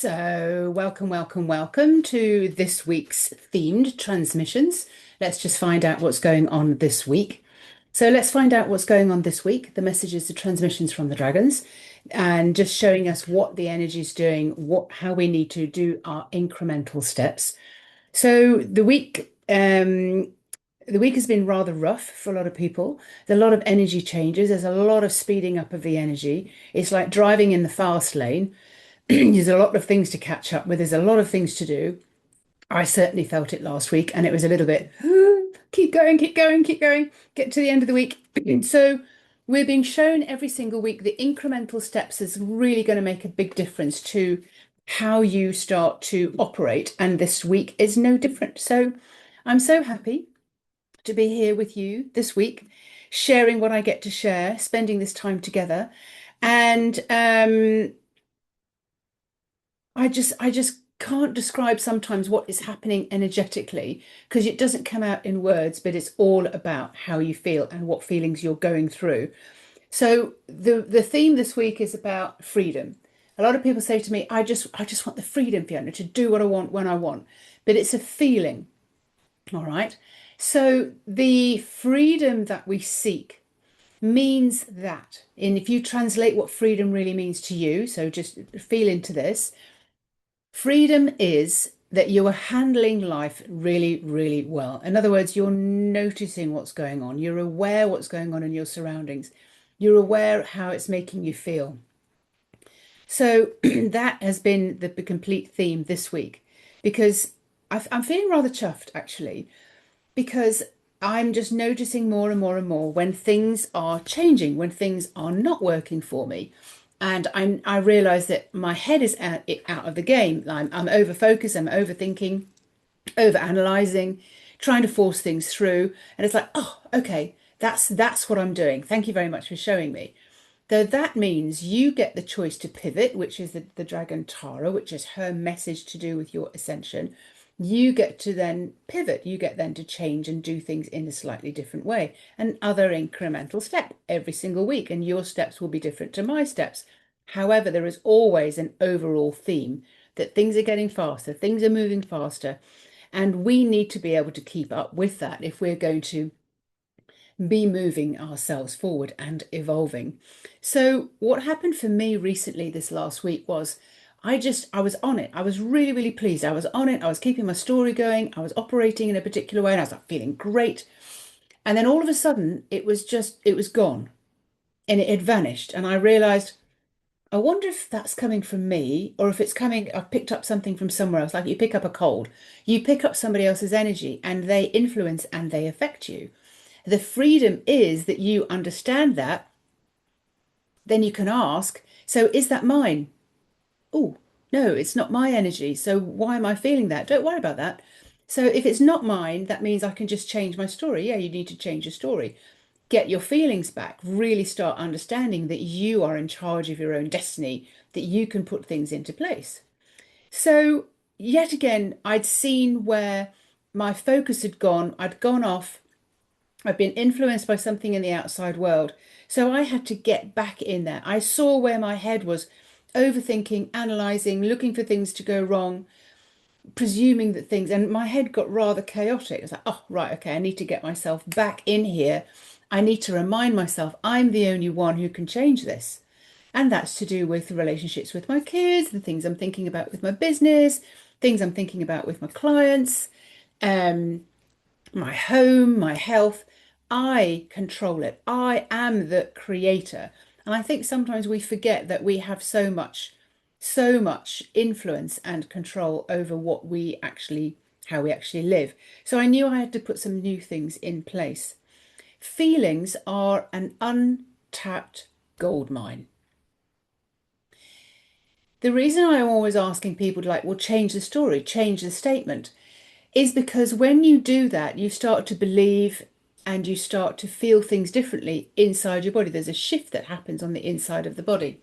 So, welcome to this week's themed transmissions. Let's just find out what's going on this week. So, let's find out what's going on this week. The messages, the transmissions from the dragons, and just showing us what the energy is doing, how we need to do our incremental steps. So, the week has been rather rough for a lot of people. There's a lot of energy changes. There's a lot of speeding up of the energy. It's like driving in the fast lane. There's a lot of things to catch up with. There's a lot of things to do. I certainly felt it last week, and it was a little bit keep going, keep going, keep going, get to the end of the week. So we're being shown every single week the incremental steps is really going to make a big difference to how you start to operate. And this week is no different. So I'm so happy to be here with you this week, sharing what I get to share, spending this time together. And I just can't describe sometimes what is happening energetically because it doesn't come out in words, but it's all about how you feel and what feelings you're going through. So the theme this week is about freedom. A lot of people say to me, I just want the freedom, Fiona, to do what I want when I want. But it's a feeling, all right? So the freedom that we seek means that, and if you translate what freedom really means to you, so just feel into this. Freedom is that you are handling life really, really well. In other words, you're noticing what's going on. You're aware what's going on in your surroundings. You're aware how it's making you feel. So that has been the complete theme this week because I'm feeling rather chuffed actually because I'm just noticing more and more and more when things are changing, when things are not working for me. And I realize that my head is out of the game. I'm over focused, I'm overthinking, over analyzing, trying to force things through. And it's like, oh, okay, that's what I'm doing. Thank you very much for showing me. Though that means you get the choice to pivot, which is the dragon Tara, which is her message to do with your ascension. You get to then pivot. You get then to change and do things in a slightly different way. Another incremental step every single week. And your steps will be different to my steps. However, there is always an overall theme that things are getting faster, things are moving faster. And we need to be able to keep up with that if we're going to be moving ourselves forward and evolving. So what happened for me recently this last week was I was on it. I was really, really pleased. I was on it. I was keeping my story going. I was operating in a particular way and I was like feeling great. And then all of a sudden it was gone and it had vanished. And I realized, I wonder if that's coming from me or if it's coming, I've picked up something from somewhere else. Like you pick up a cold, you pick up somebody else's energy and they influence and they affect you. The freedom is that you understand that. Then you can ask, so is that mine? Oh, no, it's not my energy. So why am I feeling that? Don't worry about that. So if it's not mine, that means I can just change my story. Yeah, you need to change your story. Get your feelings back. Really start understanding that you are in charge of your own destiny, that you can put things into place. So yet again, I'd seen where my focus had gone. I'd gone off. I've been influenced by something in the outside world. So I had to get back in there. I saw where my head was overthinking, analyzing, looking for things to go wrong, presuming that things, and my head got rather chaotic. It was like, oh, right, okay, I need to get myself back in here. I need to remind myself I'm the only one who can change this. And that's to do with the relationships with my kids, the things I'm thinking about with my business, things I'm thinking about with my clients, um, my home, my health. I control it. I am the creator. And I think sometimes we forget that we have so much influence and control over how we actually live. So I knew I had to put some new things in place. Feelings are an untapped gold mine. The reason I'm always asking people to like, well, change the story, change the statement, is because when you do that, you start to believe and you start to feel things differently inside your body. There's a shift that happens on the inside of the body.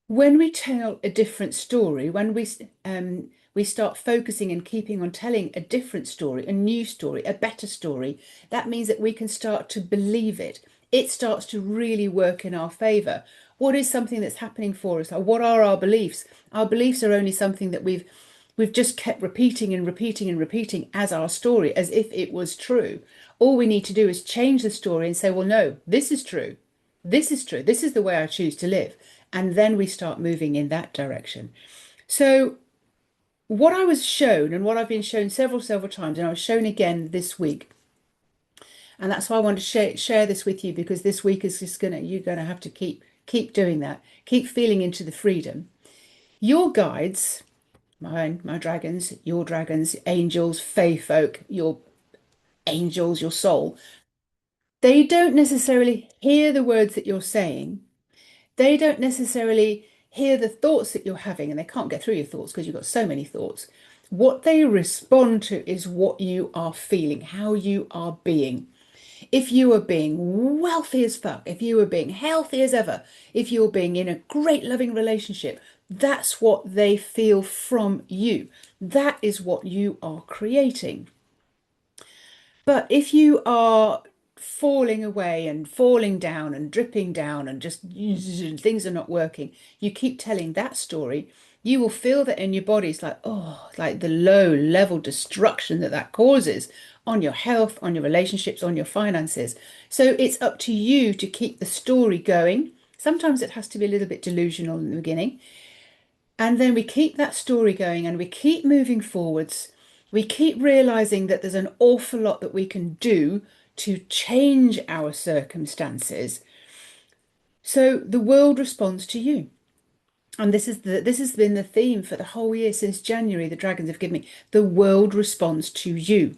When we tell a different story, when we start focusing and keeping on telling a different story, a new story, a better story, that means that we can start to believe it. it starts to really work in our favor. What is something that's happening for us? What are our beliefs? Our beliefs are only something that we've just kept repeating and repeating and repeating as our story, as if it was true. All we need to do is change the story and say, well, no, this is true. This is true. This is the way I choose to live. And then we start moving in that direction. So what I was shown and what I've been shown several times, and I was shown again this week, and that's why I want to share this with you, because this week is just you're gonna have to keep doing that, keep feeling into the freedom. Your guides, mine, my dragons, your dragons, angels, fae folk, your angels, your soul, they don't necessarily hear the words that you're saying. They don't necessarily hear the thoughts that you're having, and they can't get through your thoughts because you've got so many thoughts. What they respond to is what you are feeling, how you are being. If you are being wealthy as fuck, if you are being healthy as ever, if you're being in a great loving relationship, that's what they feel from you. That is what you are creating. But if you are falling away and falling down and dripping down and just things are not working, you keep telling that story, you will feel that in your body. It's like, oh, like the low level destruction that that causes on your health, on your relationships, on your finances. So it's up to you to keep the story going. Sometimes it has to be a little bit delusional in the beginning. And then we keep that story going and we keep moving forwards. We keep realizing that there's an awful lot that we can do to change our circumstances. So the world responds to you. And this has been the theme for the whole year since January. The dragons have given me the world responds to you.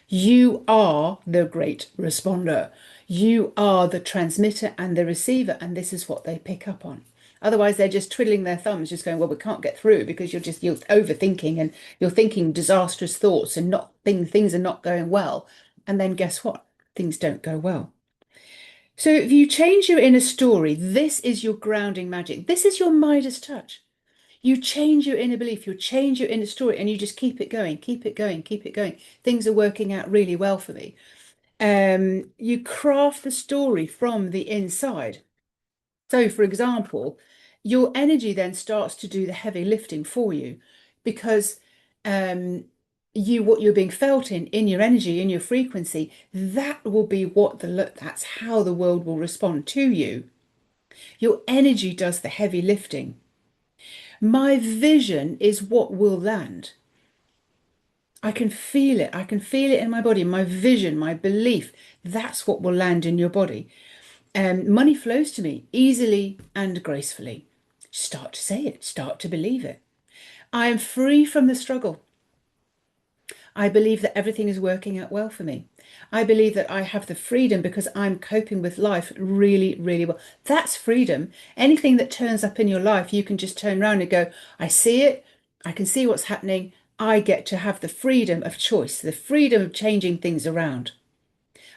You are the great responder. You are the transmitter and the receiver, and this is what they pick up on. Otherwise, they're just twiddling their thumbs, just going, well, we can't get through because you're overthinking and you're thinking disastrous thoughts and not things are not going well. And then guess what? Things don't go well. So if you change your inner story, this is your grounding magic. This is your Midas touch. You change your inner belief, you change your inner story, and you just keep it going, keep it going, keep it going. Things are working out really well for me. You craft the story from the inside. So, for example, your energy then starts to do the heavy lifting for you because what you're being felt in your energy, in your frequency, that will be that's how the world will respond to you. Your energy does the heavy lifting. My vision is what will land. I can feel it. I can feel it in my body. My vision, my belief, that's what will land in your body. Money flows to me easily and gracefully. Start to say it, start to believe it. I am free from the struggle. I believe that everything is working out well for me. I believe that I have the freedom because I'm coping with life really, really well. That's freedom. Anything that turns up in your life, you can just turn around and go, I see it. I can see what's happening. I get to have the freedom of choice, the freedom of changing things around.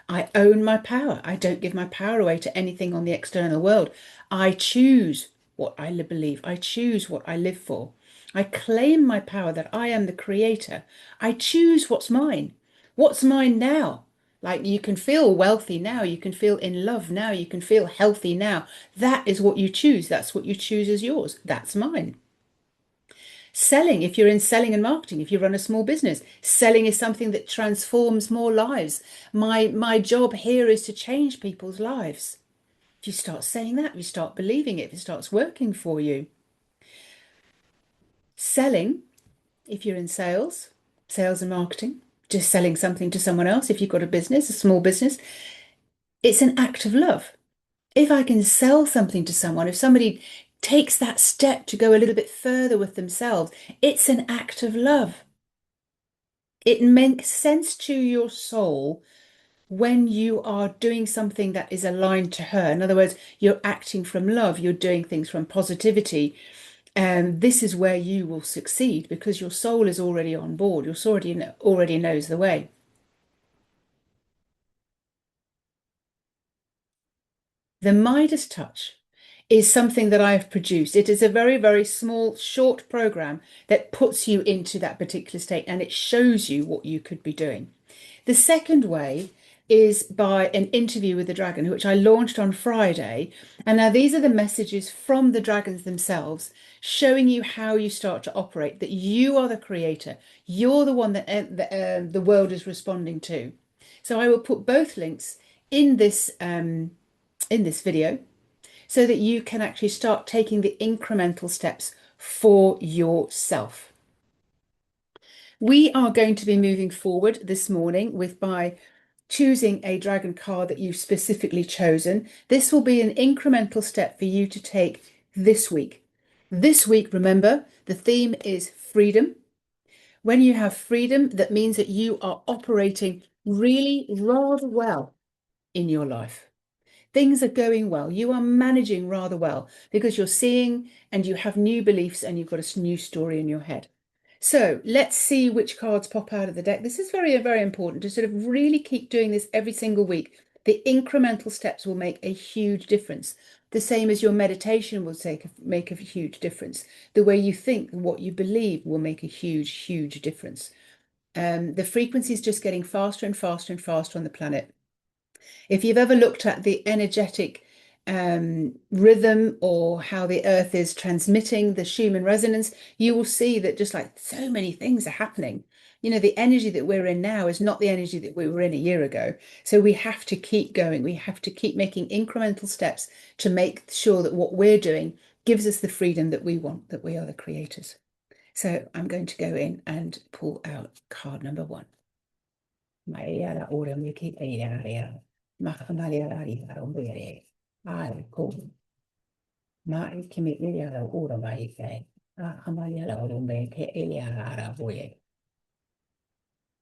I own my power. I don't give my power away to anything on the external world. I choose what I believe. I choose what I live for. I claim my power that I am the creator. I choose what's mine. What's mine now? Like you can feel wealthy now. You can feel in love now. You can feel healthy now. That is what you choose. That's what you choose as yours. That's mine. Selling, if you're in selling and marketing, if you run a small business, selling is something that transforms more lives. My job here is to change people's lives. If you start saying that, if you start believing it, if it starts working for you. Selling, if you're in sales and marketing, just selling something to someone else, if you've got a business, a small business, it's an act of love. If I can sell something to someone, if somebody takes that step to go a little bit further with themselves, it's an act of love. It makes sense to your soul when you are doing something that is aligned to her. In other words, you're acting from love, you're doing things from positivity. And this is where you will succeed because your soul is already on board. Your soul already knows the way. The Midas touch is something that I have produced. It is a very, very small, short program that puts you into that particular state and it shows you what you could be doing. The second way is by an interview with the dragon, which I launched on Friday. And now these are the messages from the dragons themselves, showing you how you start to operate, that you are the creator. You're the one that the world is responding to. So I will put both links in this video so that you can actually start taking the incremental steps for yourself. We are going to be moving forward this morning with by choosing a dragon card that you've specifically chosen. This will be an incremental step for you to take this week. This week, remember, the theme is freedom. When you have freedom, that means that you are operating really rather well in your life. Things are going well. You are managing rather well because you're seeing and you have new beliefs and you've got a new story in your head. So let's see which cards pop out of the deck. This is very, very important to sort of really keep doing this every single week. The incremental steps will make a huge difference. The same as your meditation will make a huge difference. The way you think and what you believe will make a huge, huge difference. The frequency is just getting faster and faster and faster on the planet. If you've ever looked at the energetic rhythm or how the earth is transmitting the Schumann resonance, you will see that just like so many things are happening. You know, the energy that we're in now is not the energy that we were in a year ago. So we have to keep going. We have to keep making incremental steps to make sure that what we're doing gives us the freedom that we want, that we are the creators. So I'm going to go in and pull out card number one.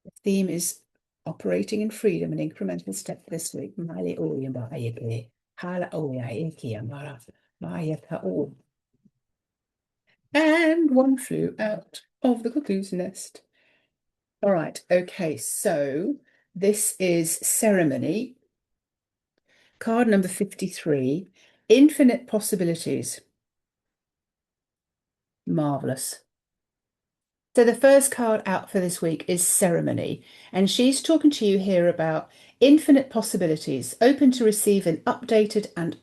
The theme is operating in freedom and incremental step this week. And one flew out of the cuckoo's nest. All right, okay, so this is ceremony. Card number 53, infinite possibilities. Marvelous. So the first card out for this week is ceremony, and she's talking to you here about infinite possibilities, open to receive an updated and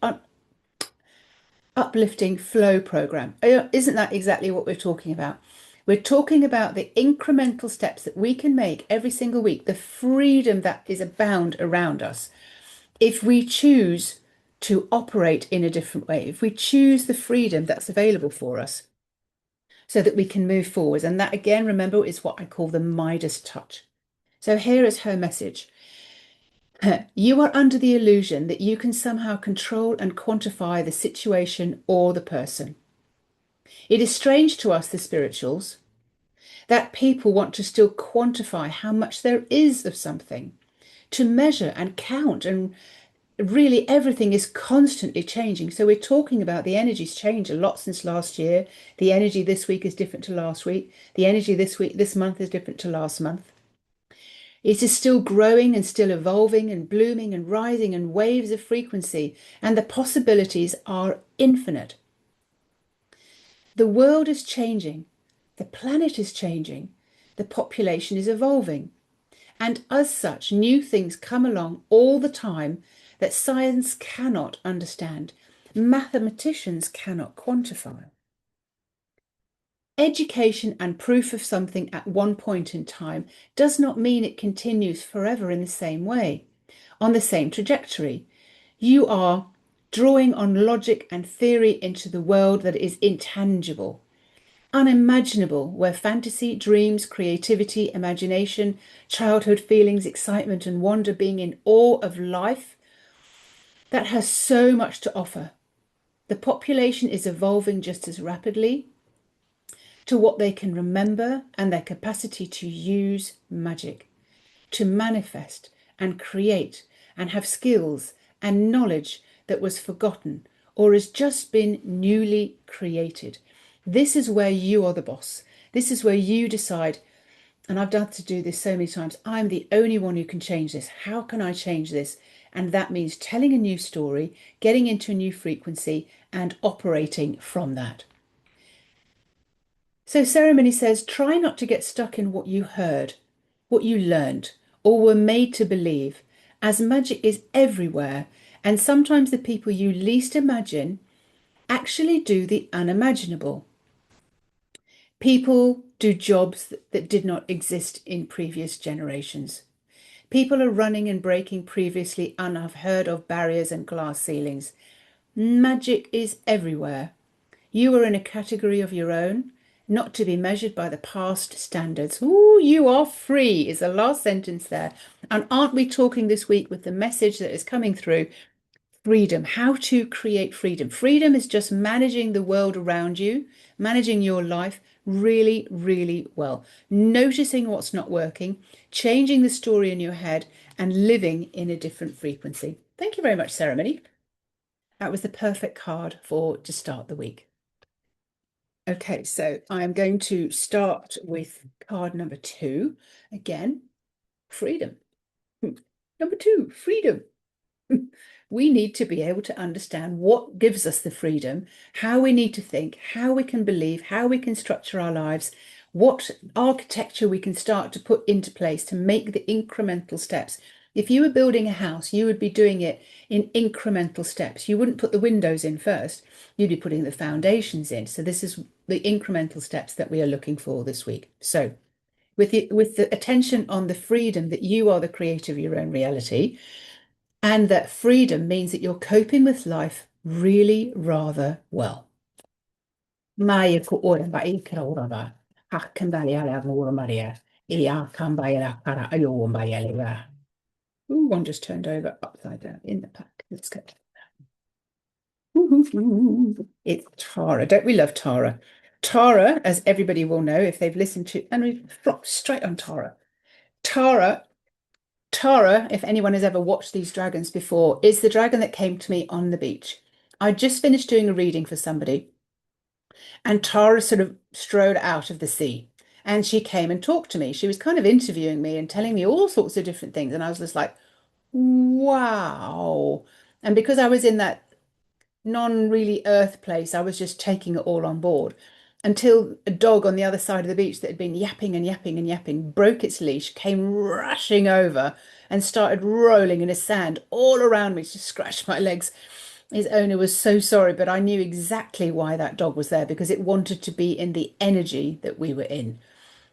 uplifting flow program. Isn't that exactly what we're talking about? We're talking about the incremental steps that we can make every single week, the freedom that is abound around us. If we choose to operate in a different way, if we choose the freedom that's available for us so that we can move forward. And that, again, remember, is what I call the Midas touch. So here is her message. You are under the illusion that you can somehow control and quantify the situation or the person. It is strange to us, the spirituals, that people want to still quantify how much there is of something, to measure and count, and really everything is constantly changing. So we're talking about the energies change a lot since last year. The energy this week is different to last week. The energy this month is different to last month. It is still growing and still evolving and blooming and rising in waves of frequency, and the possibilities are infinite. The world is changing, the planet is changing, the population is evolving, and as such, new things come along all the time that science cannot understand, mathematicians cannot quantify. Education and proof of something at one point in time does not mean it continues forever in the same way, on the same trajectory. You are drawing on logic and theory into the world that is intangible, unimaginable, where fantasy, dreams, creativity, imagination, childhood feelings, excitement, and wonder, being in awe of life, that has so much to offer. The population is evolving just as rapidly to what they can remember and their capacity to use magic, to manifest and create and have skills and knowledge that was forgotten or has just been newly created. This is where you are the boss. This is where you decide, and I've done to do this so many times, I'm the only one who can change this. How can I change this? And that means telling a new story, getting into a new frequency, and operating from that. So ceremony says, try not to get stuck in what you heard, what you learned, or were made to believe, as magic is everywhere. And sometimes the people you least imagine actually do the unimaginable. People do jobs that did not exist in previous generations. People are running and breaking previously unheard of barriers and glass ceilings. Magic is everywhere. You are in a category of your own, not to be measured by the past standards. Ooh, you are free is the last sentence there. And aren't we talking this week with the message that is coming through? Freedom, how to create freedom. Freedom is just managing the world around you, managing your life really, really well, noticing what's not working, changing the story in your head, and living in a different frequency. Thank you very much, Ceremony. That was the perfect card for to start the week. Okay, so I'm going to start with card number 2. Again, freedom. Number 2, freedom. We need to be able to understand what gives us the freedom, how we need to think, how we can believe, how we can structure our lives, what architecture we can start to put into place to make the incremental steps. If you were building a house, you would be doing it in incremental steps. You wouldn't put the windows in first, you'd be putting the foundations in. So this is the incremental steps that we are looking for this week. So with the attention on the freedom that you are the creator of your own reality, and that freedom means that you're coping with life really rather well. Mai ko ora ba I kara ora ba. Hakandali ala ora Maria. Ia kambaya kara ayo mbaya. Ooh, one just turned over upside down in the pack. Let's go. It's Tara. Don't we love Tara? Tara, as everybody will know if they've listened to, and we flopped straight on Tara. Tara Tara, if anyone has ever watched these dragons before, is the dragon that came to me on the beach. I just finished doing a reading for somebody, and Tara sort of strode out of the sea. And she came and talked to me. She was kind of interviewing me and telling me all sorts of different things. And I was just like, wow. And because I was in that non-really earth place, I was just taking it all on board until a dog on the other side of the beach that had been yapping and yapping and yapping broke its leash, came rushing over and started rolling in the sand all around me to scratch my legs. His owner was so sorry, but I knew exactly why that dog was there because it wanted to be in the energy that we were in.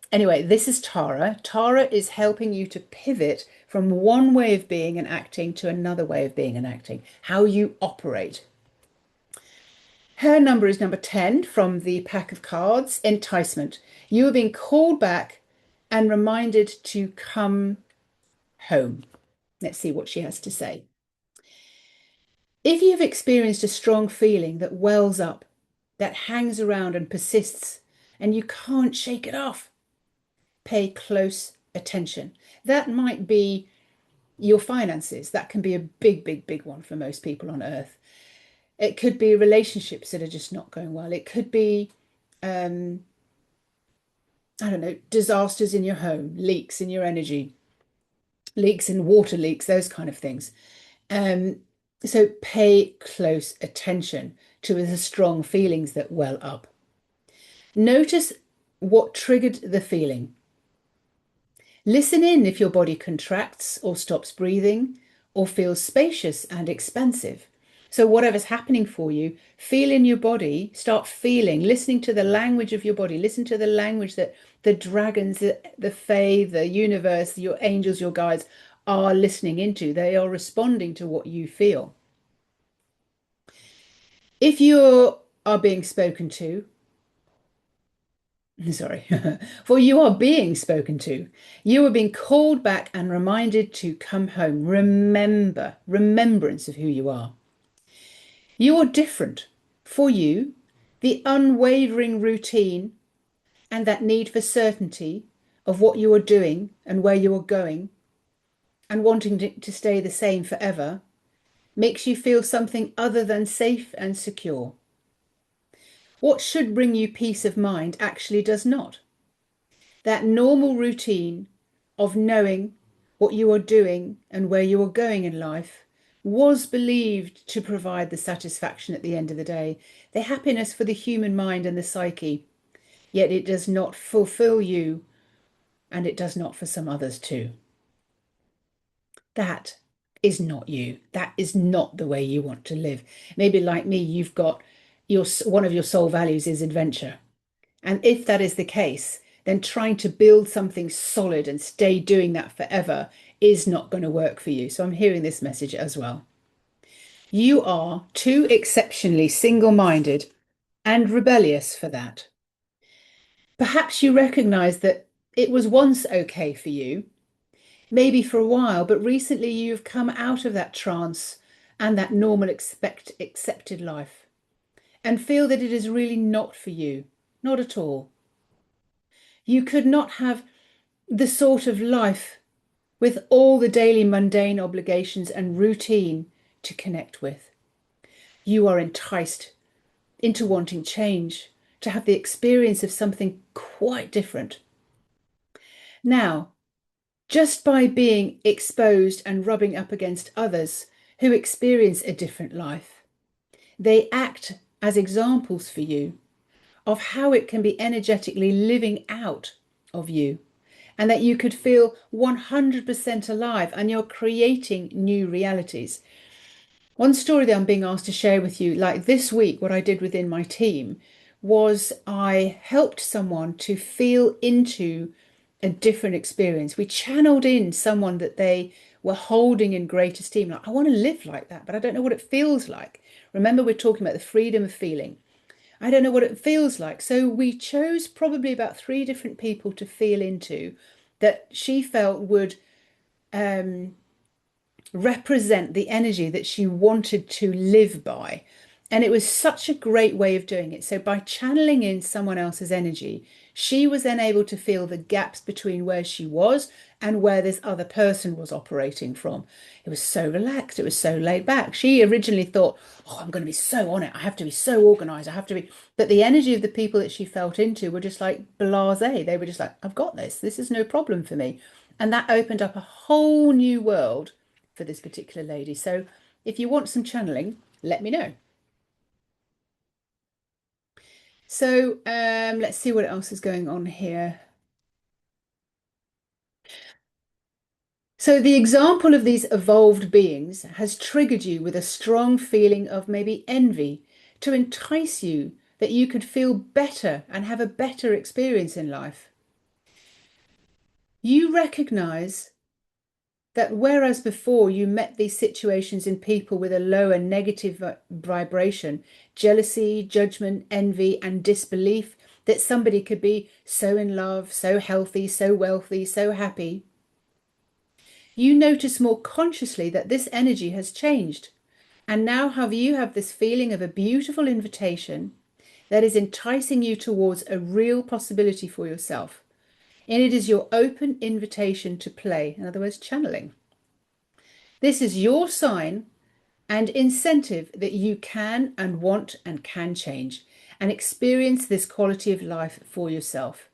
Anyway, this is Tara. Tara is helping you to pivot from one way of being and acting to another way of being and acting, how you operate. Her number is number 10 from the pack of cards, Enticement. You are being called back and reminded to come home. Let's see what she has to say. If you've experienced a strong feeling that wells up, that hangs around and persists, and you can't shake it off, pay close attention. That might be your finances. That can be a big, big, big one for most people on earth. It could be relationships that are just not going well. It could be, I don't know, disasters in your home, leaks in your energy, leaks in water leaks, those kind of things. Um, so pay close attention to the strong feelings that well up. Notice what triggered the feeling. Listen in if your body contracts or stops breathing or feels spacious and expansive. So, whatever's happening for you, feel in your body, start feeling, listening to the language of your body, listen to the language that the dragons, the fae, the universe, your angels, your guides are listening into. They are responding to what you feel. If you are being spoken to, sorry, for you are being spoken to. You are being called back and reminded to come home. Remember, remembrance of who you are. You are different. For you, the unwavering routine and that need for certainty of what you are doing and where you are going and wanting to stay the same forever makes you feel something other than safe and secure. What should bring you peace of mind actually does not. That normal routine of knowing what you are doing and where you are going in life was believed to provide the satisfaction at the end of the day, the happiness for the human mind and the psyche, yet it does not fulfill you and it does not for some others too. That is not you. That is not the way you want to live. Maybe like me, you've got one of your soul values is adventure. And if that is the case, then trying to build something solid and stay doing that forever is not going to work for you. So I'm hearing this message as well. You are too exceptionally single-minded and rebellious for that. Perhaps you recognize that it was once okay for you, maybe for a while, but recently you've come out of that trance and that normal accepted life and feel that it is really not for you, not at all. You could not have the sort of life with all the daily mundane obligations and routine to connect with. You are enticed into wanting change, to have the experience of something quite different. Now, just by being exposed and rubbing up against others who experience a different life, they act as examples for you of how it can be energetically living out of you, and that you could feel 100% alive and you're creating new realities. One story that I'm being asked to share with you, like this week, what I did within my team was I helped someone to feel into a different experience. We channeled in someone that they were holding in great esteem. Like, I want to live like that, but I don't know what it feels like. Remember, we're talking about the freedom of feeling. I don't know what it feels like. So we chose probably about three different people to feel into that she felt would um, represent the energy that she wanted to live by. And it was such a great way of doing it. So by channeling in someone else's energy, she was then able to feel the gaps between where she was and where this other person was operating from. It was so relaxed, it was so laid back. She originally thought, oh, I'm going to be so on it. I have to be so organized. I have to be. But the energy of the people that she felt into were just like blasé. They were just like, I've got this. This is no problem for me. And that opened up a whole new world for this particular lady. So if you want some channeling, let me know. So let's see what else is going on here. So the example of these evolved beings has triggered you with a strong feeling of maybe envy to entice you that you could feel better and have a better experience in life. You recognize that whereas before you met these situations in people with a lower negative vibration, jealousy, judgment, envy, and disbelief that somebody could be so in love, so healthy, so wealthy, so happy, you notice more consciously that this energy has changed. And now have you have this feeling of a beautiful invitation that is enticing you towards a real possibility for yourself. And it is your open invitation to play, in other words, channeling. This is your sign and incentive that you can and want and can change and experience this quality of life for yourself.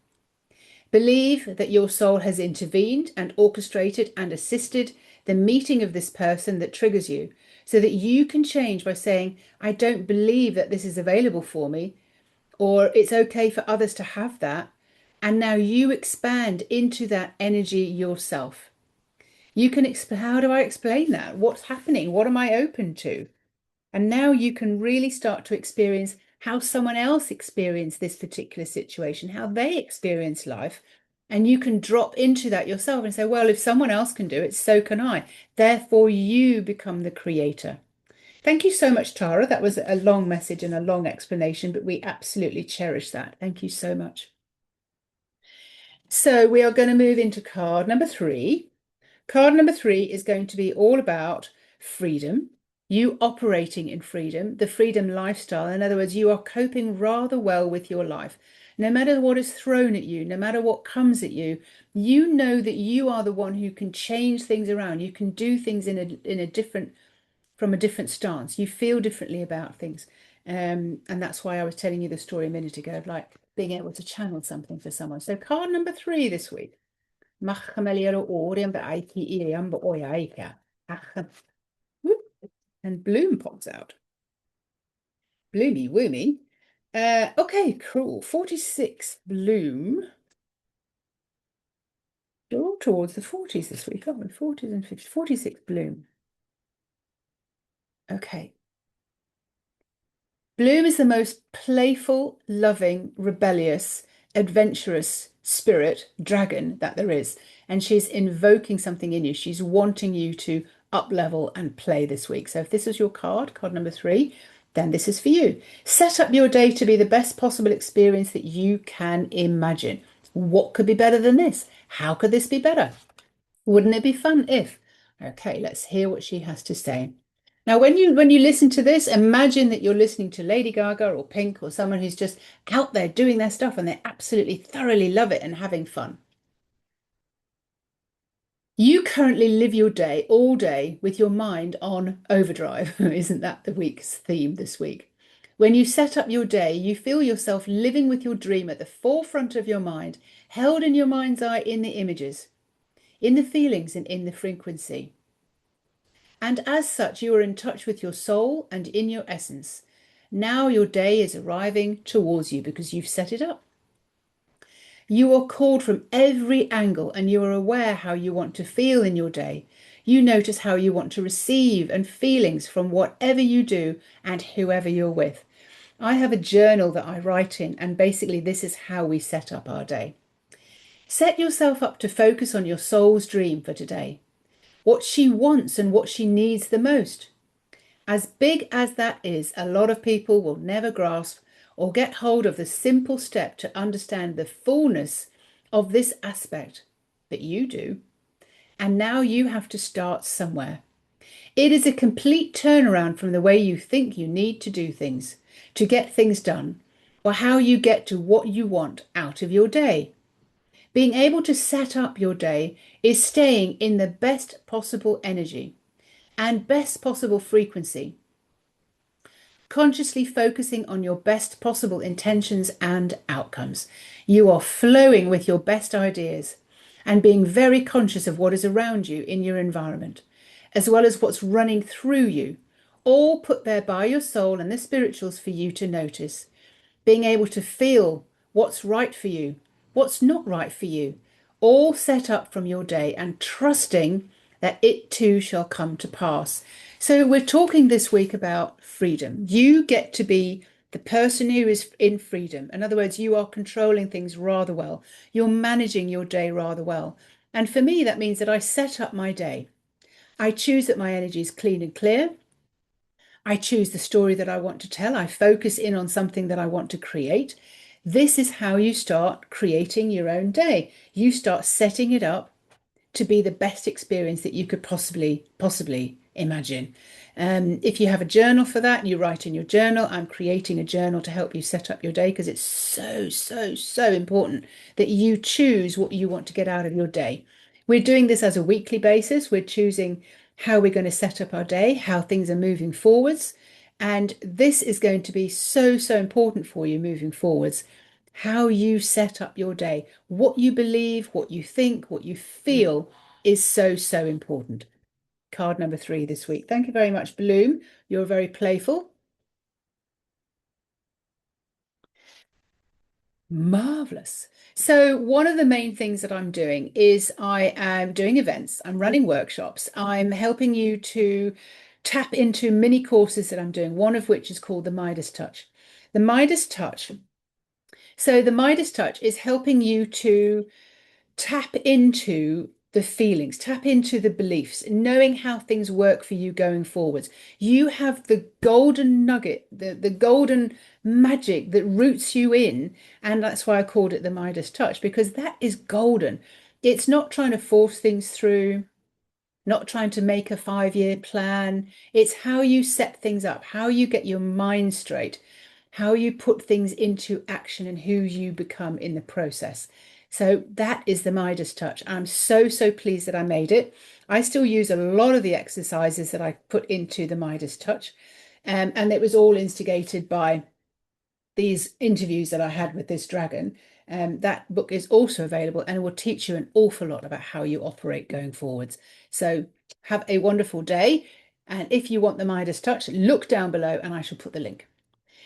Believe that your soul has intervened and orchestrated and assisted the meeting of this person that triggers you so that you can change by saying, I don't believe that this is available for me, or it's okay for others to have that. And now you expand into that energy yourself. You can explain, how do I explain that? What's happening? What am I open to? And now you can really start to experience how someone else experienced this particular situation, how they experience life. And you can drop into that yourself and say, well, if someone else can do it, so can I. Therefore, you become the creator. Thank you so much, Tara. That was a long message and a long explanation, but we absolutely cherish that. Thank you so much. So we are going to move into card number 3. Card number 3 is going to be all about freedom, you operating in freedom, the freedom lifestyle. In other words, you are coping rather well with your life. No matter what is thrown at you, no matter what comes at you, you know that you are the one who can change things around. You can do things in a different, from a different stance. You feel differently about things. And that's why I was telling you the story a minute ago of like being able to channel something for someone. So card number 3 this week. And bloom pops out. Bloomy woomy. Okay, cool. 46 bloom. We're all towards the 40s this week, aren't we? 40s and 50s. 46 bloom. Okay. Bloom is the most playful, loving, rebellious, adventurous spirit, dragon that there is. And she's invoking something in you. She's wanting you to up level and play this week. So if this is your card, card number 3, then this is for you. Set up your day to be the best possible experience that you can imagine. What could be better than this? How could this be better? Wouldn't it be fun if? Okay, let's hear what she has to say. Now, when you listen to this, imagine that you're listening to Lady Gaga or Pink or someone who's just out there doing their stuff and they absolutely thoroughly love it and having fun. You currently live your day all day with your mind on overdrive. Isn't that the week's theme this week? When you set up your day, you feel yourself living with your dream at the forefront of your mind, held in your mind's eye in the images, in the feelings, and in the frequency. And as such, you are in touch with your soul and in your essence. Now your day is arriving towards you because you've set it up. You are called from every angle and you are aware how you want to feel in your day. You notice how you want to receive and feelings from whatever you do and whoever you're with. I have a journal that I write in, and basically, this is how we set up our day. Set yourself up to focus on your soul's dream for today, what she wants and what she needs the most. As big as that is, a lot of people will never grasp or get hold of the simple step to understand the fullness of this aspect that you do. And now you have to start somewhere. It is a complete turnaround from the way you think you need to do things, to get things done, or how you get to what you want out of your day. Being able to set up your day is staying in the best possible energy and best possible frequency, consciously focusing on your best possible intentions and outcomes. You are flowing with your best ideas and being very conscious of what is around you in your environment, as well as what's running through you, all put there by your soul and the spirituals for you to notice. Being able to feel what's right for you, what's not right for you, all set up from your day and trusting that it too shall come to pass. So, we're talking this week about freedom. You get to be the person who is in freedom. In other words, you are controlling things rather well, you're managing your day rather well. And for me, that means that I set up my day. I choose that my energy is clean and clear. I choose the story that I want to tell. I focus in on something that I want to create. This is how you start creating your own day. You start setting it up to be the best experience that you could possibly imagine. If you have a journal for that, you write in your journal. I'm creating a journal to help you set up your day because it's so important that you choose what you want to get out of your day. We're doing this as a weekly basis. We're choosing how we're going to set up our day, how things are moving forwards. And this is going to be so important for you moving forwards. How you set up your day, what you believe, what you think, what you feel is so important. Card number 3 this week. Thank you very much, Bloom. You're very playful. Marvelous. So, one of the main things that I'm doing is I am doing events, I'm running workshops, I'm helping you to tap into mini courses that I'm doing, one of which is called the Midas Touch. The Midas Touch. So, the Midas Touch is helping you to tap into the feelings, tap into the beliefs, knowing how things work for you going forwards. You have the golden nugget, the golden magic that roots you in. And that's why I called it the Midas touch, because that is golden. It's not trying to force things through, not trying to make a 5-year plan. It's how you set things up, how you get your mind straight, how you put things into action, and who you become in the process. So that is the Midas touch. I'm so pleased that I made it. I still use a lot of the exercises that I put into the Midas touch. And it was all instigated by these interviews that I had with this dragon. That book is also available and will teach you an awful lot about how you operate going forwards. So have a wonderful day. And if you want the Midas touch, look down below and I shall put the link.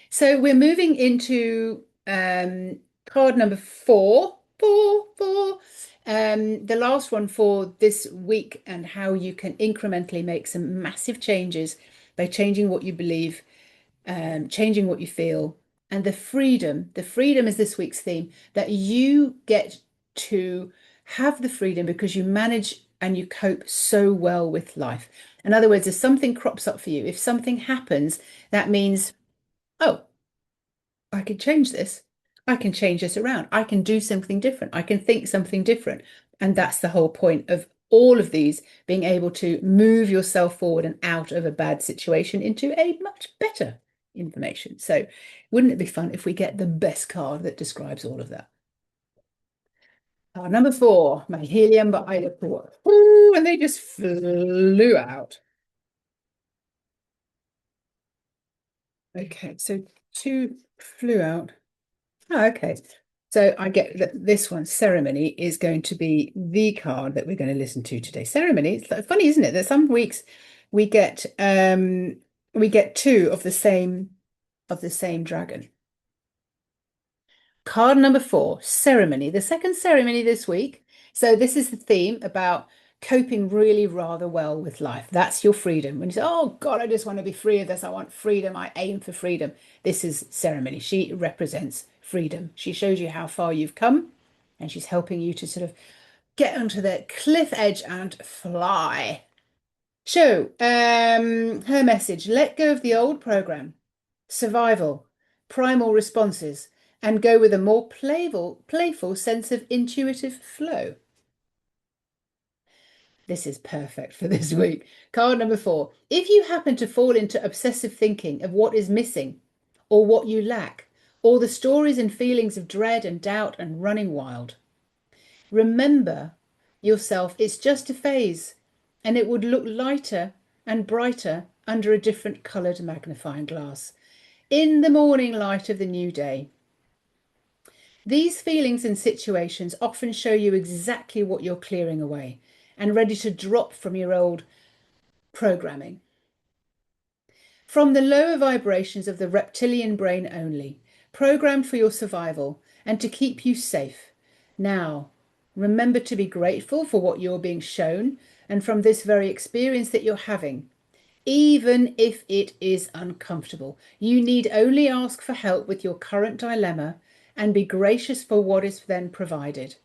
So we're moving into card number 4. The last one for this week, and how you can incrementally make some massive changes by changing what you believe, changing what you feel, and the freedom is this week's theme, that you get to have the freedom because you manage and you cope so well with life. In other words, if something crops up for you, if something happens, that means, oh, I can change this. I can change this around. I can do something different. I can think something different. And that's the whole point of all of these, being able to move yourself forward and out of a bad situation into a much better information. So, wouldn't it be fun if we get the best card that describes all of that? Card number four, my helium by Ida Port. Ooh, and they just flew out. Okay, so two flew out. Oh, okay. So I get that this one, ceremony, is going to be the card that we're going to listen to today. Ceremony. It's like, funny, isn't it? That some weeks we get two of the same dragon. Card number four, ceremony. The second ceremony this week. So this is the theme about coping really rather well with life. That's your freedom. When you say, oh God, I just want to be free of this. I want freedom. I aim for freedom. This is ceremony. She represents freedom. She shows you how far you've come, and she's helping you to sort of get onto the cliff edge and fly. So, her message, let go of the old program, survival, primal responses, and go with a more playful sense of intuitive flow. This is perfect for this week. Card number four. If you happen to fall into obsessive thinking of what is missing or what you lack, or the stories and feelings of dread and doubt and running wild, remember yourself, it's just a phase, and it would look lighter and brighter under a different coloured magnifying glass in the morning light of the new day. These feelings and situations often show you exactly what you're clearing away and ready to drop from your old programming. From the lower vibrations of the reptilian brain only, programmed for your survival and to keep you safe. Now, remember to be grateful for what you're being shown and from this very experience that you're having. Even if it is uncomfortable, you need only ask for help with your current dilemma and be gracious for what is then provided.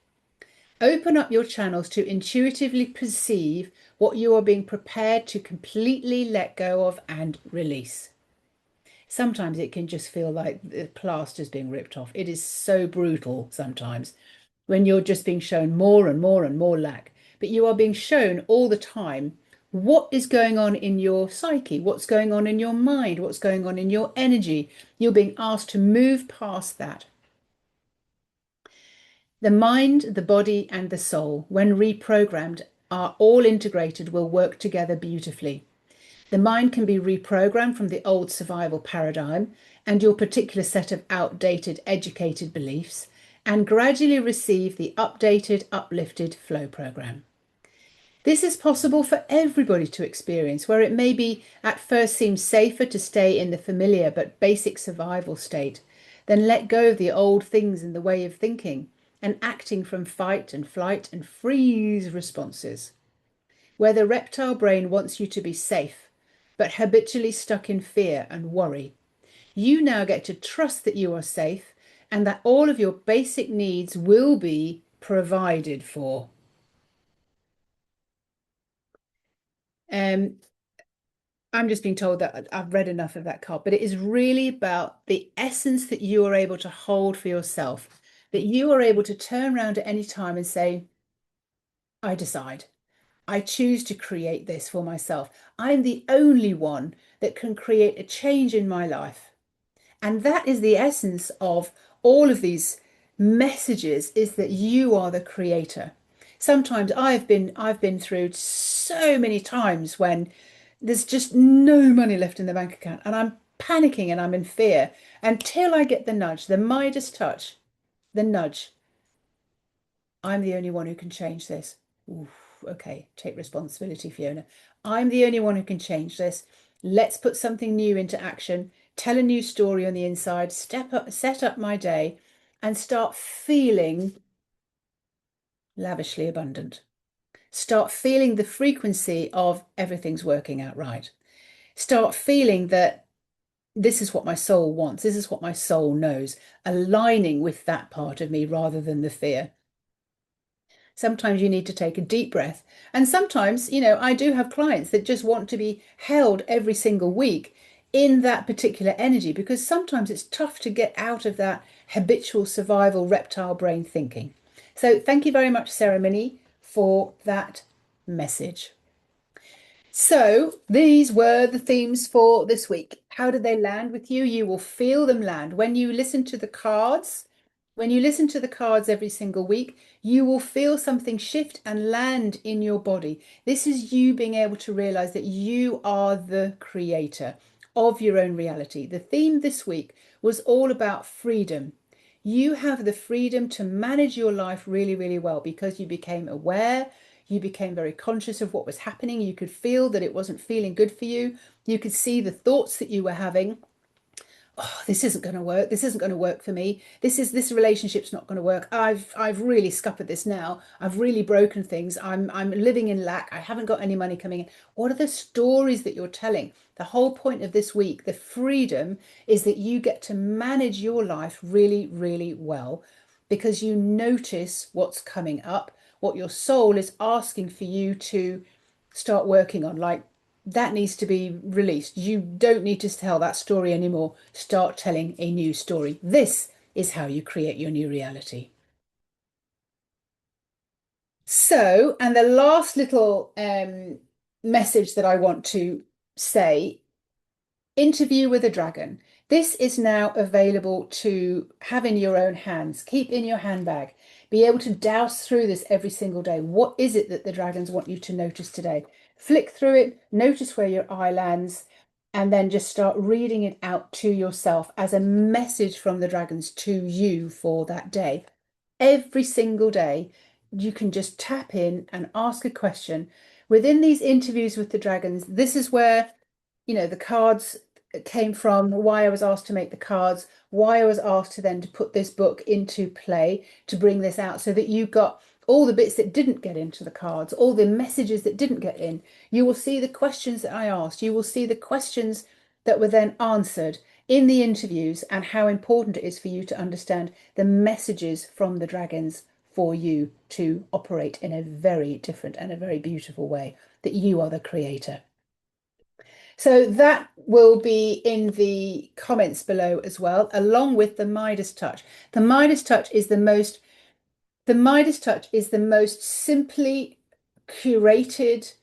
Open up your channels to intuitively perceive what you are being prepared to completely let go of and release. Sometimes it can just feel like the plaster's being ripped off. It is so brutal sometimes when you're just being shown more and more and more lack. But you are being shown all the time what is going on in your psyche, what's going on in your mind, what's going on in your energy. You're being asked to move past that. The mind, the body, and the soul, when reprogrammed, are all integrated, will work together beautifully. The mind can be reprogrammed from the old survival paradigm and your particular set of outdated, educated beliefs, and gradually receive the updated, uplifted flow program. This is possible for everybody to experience, where it may be at first seem safer to stay in the familiar but basic survival state, then let go of the old things in the way of thinking and acting from fight and flight and freeze responses. Where the reptile brain wants you to be safe, but habitually stuck in fear and worry, you now get to trust that you are safe and that all of your basic needs will be provided for. Um, I'm just being told that I've read enough of that card, but it is really about the essence that you are able to hold for yourself, that you are able to turn around at any time and say, I decide. I choose to create this for myself. I'm the only one that can create a change in my life. And that is the essence of all of these messages, is that you are the creator. Sometimes I've been through so many times when there's just no money left in the bank account and I'm panicking and I'm in fear until I get the nudge, the Midas touch, the nudge. I'm the only one who can change this. Oof, okay, take responsibility, Fiona. I'm the only one who can change this. Let's put something new into action, tell a new story on the inside, step up, set up my day, and start feeling lavishly abundant. Start feeling the frequency of everything's working out right. Start feeling that this is what my soul wants. This is what my soul knows, aligning with that part of me rather than the fear. Sometimes you need to take a deep breath. And sometimes, I do have clients that just want to be held every single week in that particular energy because sometimes it's tough to get out of that habitual survival reptile brain thinking. So, thank you very much, Ceremony, for that message. So, these were the themes for this week. How did they land with you? You will feel them land when you listen to the cards. When you listen to the cards every single week, you will feel something shift and land in your body. This is you being able to realize that you are the creator of your own reality. The theme this week was all about freedom. You have the freedom to manage your life really, really well because you became aware. You became very conscious of what was happening. You could feel that it wasn't feeling good for you. You could see the thoughts that you were having. Oh, this isn't going to work. This isn't going to work for me. This relationship's not going to work. I've really scuppered this now. I've really broken things. I'm living in lack. I haven't got any money coming in. What are the stories that you're telling? The whole point of this week, the freedom, is that you get to manage your life really, really well because you notice what's coming up, what your soul is asking for you to start working on. Like, that needs to be released. You don't need to tell that story anymore. Start telling a new story. This is how you create your new reality. So, and the last little message that I want to say, interview with a dragon. This is now available to have in your own hands, keep in your handbag, be able to douse through this every single day. What is it that the dragons want you to notice today? Flick through it, notice where your eye lands, and then just start reading it out to yourself as a message from the dragons to you for that day. Every single day, you can just tap in and ask a question. Within these interviews with the dragons, this is where the cards came from, why I was asked to make the cards, why I was asked to then to put this book into play, to bring this out so that you got all the bits that didn't get into the cards, all the messages that didn't get in. You will see the questions that I asked. You will see the questions that were then answered in the interviews and how important it is for you to understand the messages from the dragons for you to operate in a very different and a very beautiful way, that you are the creator. So that will be in the comments below as well, along with the Midas touch. The Midas touch is the most simply curated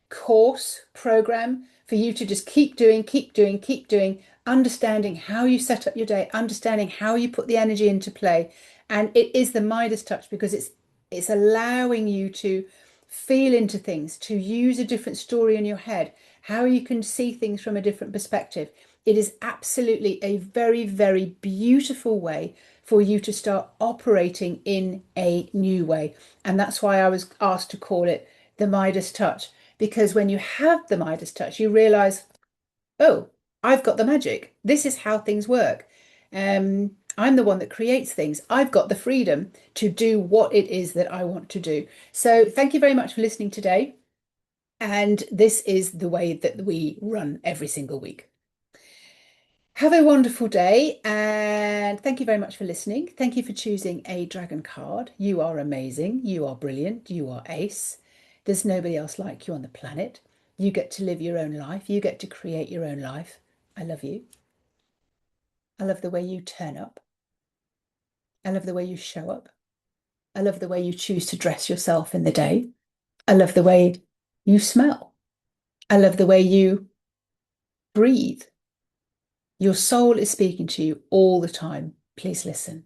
course program for you to just keep doing, keep doing, keep doing, understanding how you set up your day, understanding how you put the energy into play. And it is the Midas touch because it's allowing you to feel into things, to use a different story in your head, how you can see things from a different perspective. It is absolutely a very, very beautiful way for you to start operating in a new way. And that's why I was asked to call it the Midas touch, because when you have the Midas touch, you realize, oh, I've got the magic. This is how things work. I'm the one that creates things. I've got the freedom to do what it is that I want to do. So thank you very much for listening today. And this is the way that we run every single week. Have a wonderful day and thank you very much for listening. Thank you for choosing a dragon card. You are amazing. You are brilliant. You are ace. There's nobody else like you on the planet. You get to live your own life. You get to create your own life. I love you. I love the way you turn up. I love the way you show up. I love the way you choose to dress yourself in the day. I love the way you smell. I love the way you breathe. Your soul is speaking to you all the time. Please listen.